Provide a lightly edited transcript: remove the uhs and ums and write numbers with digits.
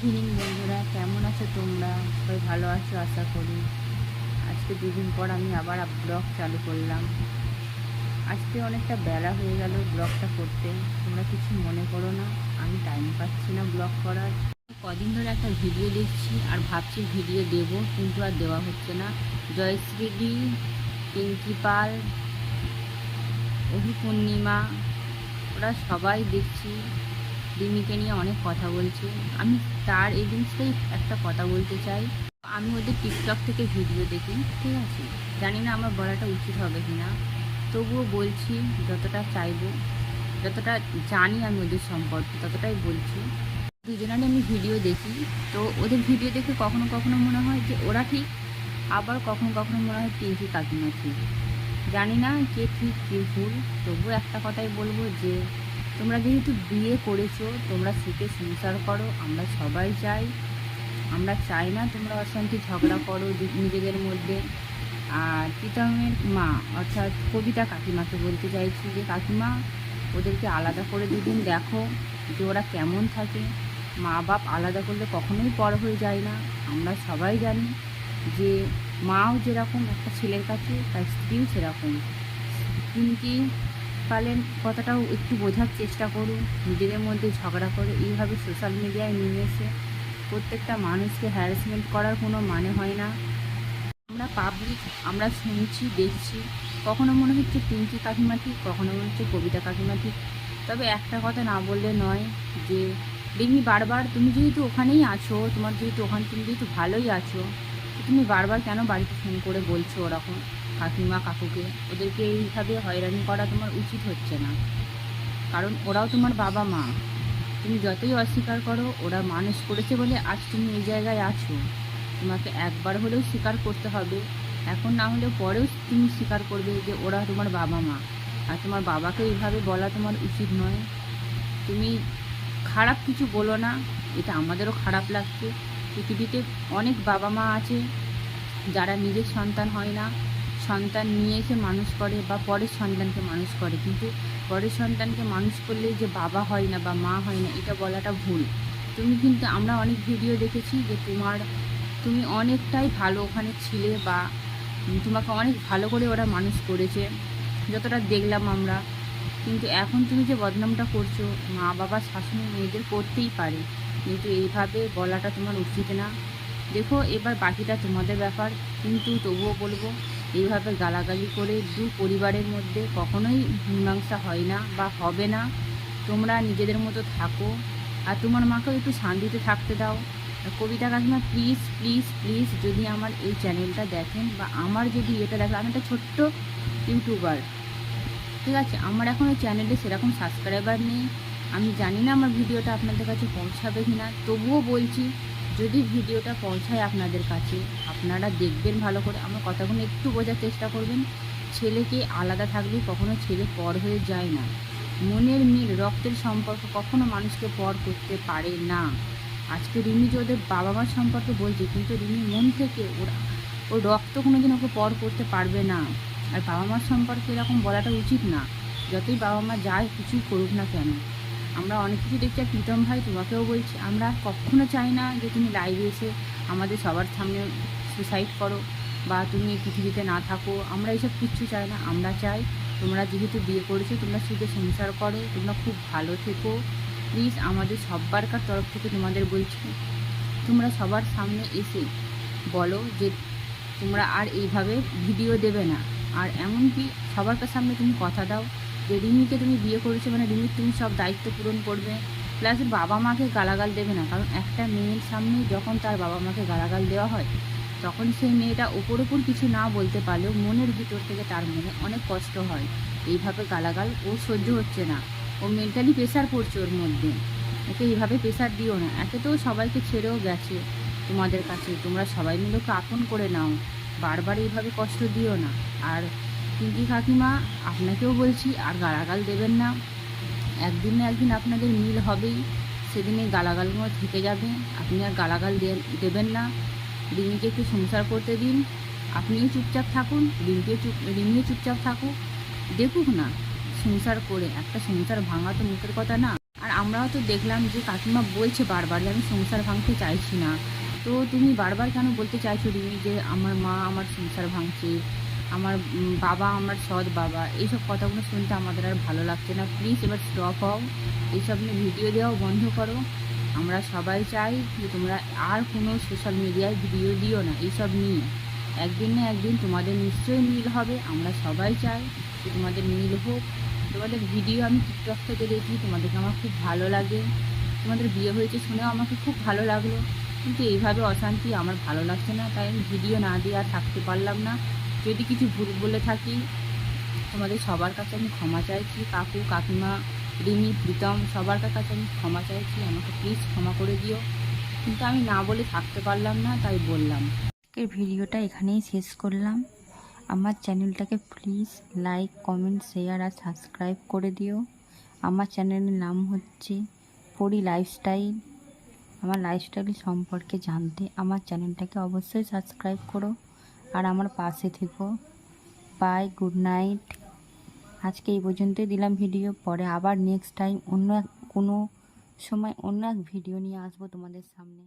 Evening বন্ধুরা, কেমন আছো তোমরা? সবাই ভালো আছো আশা করি। আজকে দুদিন পর আমি আবার ব্লগ চালু করলাম। আজকে অনেকটা বেলা হয়ে গেল ব্লগটা করতে, তোমরা কিছু মনে করো না। আমি টাইম পাচ্ছি না ব্লগ করার। কদিন ধরে একটা ভিডিও দেখছি আর ভাবছি ভিডিও দেবো, কিন্তু আর দেওয়া হচ্ছে না। জয়শ্রীদি, পিঙ্কি পাল, অভিপূর্ণিমা, ওরা সবাই দেখছি রিমিকে নিয়ে অনেক কথা বলছে। আমি তার এগেনস্টেই একটা কথা বলতে চাই। আমি ওদের টিকটক থেকে ভিডিও দেখি, ঠিক আছে? জানি না আমার বলাটা উচিত হবে কি না, তবুও বলছি। যতটা চাইবো, যতটা জানি আমি ওদের সম্পর্কে ততটাই বলছি। দুজনেরই আমি ভিডিও দেখি, তো ওদের ভিডিও দেখে কখনো কখনো মনে হয় যে ওরা ঠিক, আবার কখনো কখনো মনে হয় পিঙ্কি কাকিমা ঠিক। জানি না কে ঠিক কে ভুল। তবুও একটা কথাই বলবো যে তোমরা যেহেতু বিয়ে করেছো, তোমরা সুখে সংসার করো। আমরা সবাই চাই, আমরা চাই না তোমরা অশান্তি ঝগড়া করো নিজেদের মধ্যে। আর প্রীতমের মা অর্থাৎ কবিতা কাকিমাকে বলতে চাইছি যে কাকিমা, ওদেরকে আলাদা করে দুদিন দেখো যে ওরা কেমন থাকে। মা বাপ আলাদা করলে কখনোই পর হয়ে যায় না। আমরা সবাই জানি যে মাও যেরকম একটা ছেলের কাছে, তার স্ত্রীও সেরকম। পিঙ্কি পালের কথাটাও একটু বোঝার চেষ্টা করুন। নিজেদের মধ্যে ঝগড়া করে এইভাবে সোশ্যাল মিডিয়ায় নিয়ে এসে প্রত্যেকটা মানুষকে হ্যারাসমেন্ট করার কোনো মানে হয় না। আমরা পাবলিক, আমরা শুনছি দেখছি, কখনো মনে হচ্ছে পিঙ্কি কাকিমা ঠিক, কখনো মনে হচ্ছে কবিতা কাকিমা ঠিক। তবে একটা কথা না বললে নয় যে রিমি বারবার, তুমি যেহেতু ওখানেই আছো, তোমার যেহেতু ওখানে, তুমি যেহেতু ভালোই আছো, তো তুমি বারবার কেন বাড়িতে ফোন করে বলছো ওরকম কাকিমা কাকুকে? ওদেরকে এইভাবে হয়রানি করা তোমার উচিত হচ্ছে না, কারণ ওরাও তোমার বাবা মা। তুমি যতই অস্বীকার করো, ওরা মানুষ করেছে বলে আজ তুমি এই জায়গায় আছো। তোমাকে একবার হলেও স্বীকার করতে হবে। এখন না হলেও পরেও তুমি স্বীকার করবে যে ওরা তোমার বাবা মা। আর তোমার বাবাকে এইভাবে বলা তোমার উচিত নয়। তুমি খারাপ কিছু বলো না, এটা আমাদেরও খারাপ লাগছে। পৃথিবীতে অনেক বাবা মা আছে যারা নিজের সন্তান হয় না, সন্তান নিয়ে এসে মানুষ করে বা পরের সন্তানকে মানুষ করে, কিন্তু পরের সন্তানকে মানুষ করলে যে বাবা হয় না বা মা হয় না, এটা বলাটা ভুল। তুমি কিন্তু, আমরা অনেক ভিডিও দেখেছি যে তুমি অনেকটাই ভালো ওখানে ছিলে, বা তোমাকে অনেক ভালো করে ওরা মানুষ করেছে, যতটা দেখলাম আমরা। কিন্তু এখন তুমি যে বদনামটা করছো, মা বাবা শাশুড়ি মেয়েদের করতেই পারে, কিন্তু এইভাবে বলাটা তোমার উচিত না। দেখো, এবার বাকিটা তোমাদের ব্যাপার, কিন্তু তবুও বলবো এইভাবে গালাগালি করে দু পরিবারের মধ্যে কখনোই মীমাংসা হয় না বা হবে না। তোমরা নিজেদের মতো থাকো, আর তোমার মাকেও একটু শান্তিতে থাকতে দাও। আর কবিতা কাকিমা, প্লিজ প্লিজ প্লিজ, যদি আমার এই চ্যানেলটা দেখেন বা আমার যদি এটা দেখেন, আমি একটা ছোট্ট ইউটিউবার, ঠিক আছে? আমার এখন ওই চ্যানেলে সেরকম সাবস্ক্রাইবার নেই। আমি জানি না আমার ভিডিওটা আপনাদের কাছে পৌঁছাবে কি না, তবুও বলছি, যদি ভিডিওটা পৌঁছায় আপনাদের কাছে, আপনারা দেখবেন ভালো করে, আমার কথাগুলো একটু বোঝার চেষ্টা করবেন। ছেলেকে আলাদা থাকলে কখনো ছেলে পর হয়ে যায় না। মনের মিল, রক্তের সম্পর্ক কখনো মানুষকে পর করতে পারে না। আজকে রিমি যে ওদের বাবা মার সম্পর্কে বলছে, কিন্তু রিমি মন থেকে, ওর রক্ত কোনোদিন ওকে পর করতে পারবে না। আর বাবা মার সম্পর্কে এরকম বলাটা উচিত না, যতই বাবা মা যায় কিছুই করুক না কেন। আমরা অনেক কিছু দেখছি। আর প্রীতম ভাই, তোমাকেও বলছি, আমরা কখনো চাই না যে তুমি লাইভে এসে আমাদের সবার সামনে সুসাইড করো বা তুমি পৃথিবীতে না থাকো। আমরা এইসব কিচ্ছু চাই না। আমরা চাই তোমরা যেহেতু বিয়ে করেছো, তোমরা সুখে সংসার করো, তোমরা খুব ভালো থেকো। প্লিজ, আমাদের সব্বারকার তরফ থেকে তোমাদের বলছি, তোমরা সবার সামনে এসে বলো যে তোমরা আর এইভাবে ভিডিও দেবে না। আর এমনকি সবার সামনে তুমি কথা দাও যে রিমিকে তুমি বিয়ে করেছো মানে রিমির তুমি সব দায়িত্ব পূরণ করবে, প্লাস বাবা মাকে গালাগাল দেবে না। কারণ একটা মেয়ের সামনে যখন তার বাবা মাকে গালাগাল দেওয়া হয়, তখন সেই মেয়েটা ওপর কিছু না বলতে পারলেও মনের ভিতর থেকে তার মনে অনেক কষ্ট হয়। এইভাবে গালাগাল ও সহ্য হচ্ছে না, ও মেন্টালি প্রেশার পড়ছে ওর মধ্যে। ওকে এইভাবে প্রেশার দিও না। একে তো সবাইকে ছেড়েও গেছে তোমাদের কাছে, তোমরা সবাই মিলে ওকে আপন করে নাও, বারবার এইভাবে কষ্ট দিও না। আর পিঙ্কি কাকিমা, আপনাকেও বলছি, আর গালাগাল দেবেন না। একদিন না একদিন আপনাদের মিল হবেই, সেদিনে গালাগালগুলো থেকে যাবে। আপনি আর গালাগাল দেবেন না। রিমিকে একটু সংসার করতে দিন, আপনিও চুপচাপ থাকুন, রিমিও চুপচাপ থাকুক, দেখুক না সংসার করে। একটা সংসার ভাঙা তো মুখের কথা না। আর আমরাও তো দেখলাম যে কাকিমা বলছে বারবার যে আমি সংসার ভাঙতে চাইছি না। তো তুমি বারবার কেন বলতে চাইছো রিমি যে আমার মা আমার সংসার ভাঙছে, আমার বাবা আমার সৎ বাবা, এইসব কথাগুলো শুনতে আমাদের আর ভালো লাগছে না। প্লিজ এবার স্টপ হও, এইসব নিয়ে ভিডিও দেওয়াও বন্ধ করো। আমরা সবাই চাই যে তোমরা আর কোনো সোশ্যাল মিডিয়ায় ভিডিও দিও না এইসব নিয়ে। একদিন না একদিন তোমাদের নিশ্চয়ই মিল হবে, আমরা সবাই চাই যে তোমাদের মিল হোক। তোমাদের ভিডিও আমি টিকটক থেকে দেখি, তোমাদেরকে আমার খুব ভালো লাগে, তোমাদের বিয়ে হয়েছে শুনেও আমাকে খুব ভালো লাগলো, কিন্তু এইভাবে অশান্তি আমার ভালো লাগছে না, তাই আমি ভিডিও না দিয়ে আর থাকতে পারলাম না। যদি কিছু ভুল বলে থাকি তোমাদের সবার কাছে আমি ক্ষমা চাইছি, কাকু কাকিমা রিমি প্রীতম সবার কাছে আমি ক্ষমা চাইছি, আমাকে প্লিজ ক্ষমা করে দিও। কিন্তু আমি না বলে থাকতে পারলাম না, তাই বললাম। আজকের ভিডিওটা এখানেই শেষ করলাম। আমার চ্যানেলটাকে প্লিজ লাইক কমেন্ট শেয়ার আর সাবস্ক্রাইব করে দিও। আমার চ্যানেলের নাম হচ্ছে পরি লাইফস্টাইল। আমার লাইফস্টাইল সম্পর্কে জানতে আমার চ্যানেলটাকে অবশ্যই সাবস্ক্রাইব করো আর আমার পাশে থেকো। Bye, good night. আজকে এই পর্যন্তই দিলাম ভিডিও, পরে আবার নেক্সট টাইম অন্য কোনো সময় অন্য এক ভিডিও নিয়ে আসবো তোমাদের সামনে।